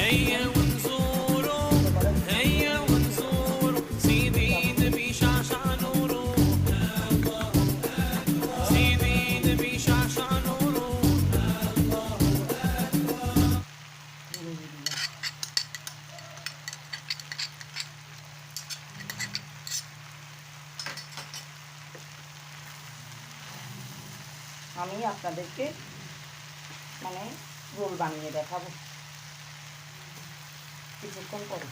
هيا ونزورو هيا ونزورو سيدي نبي شعشع نورو سيدي نبي شعشع نورو আমি আপনাদেরকে মানে রোল বানিয়ে দেখাবো কিছুক্ষণ পরে।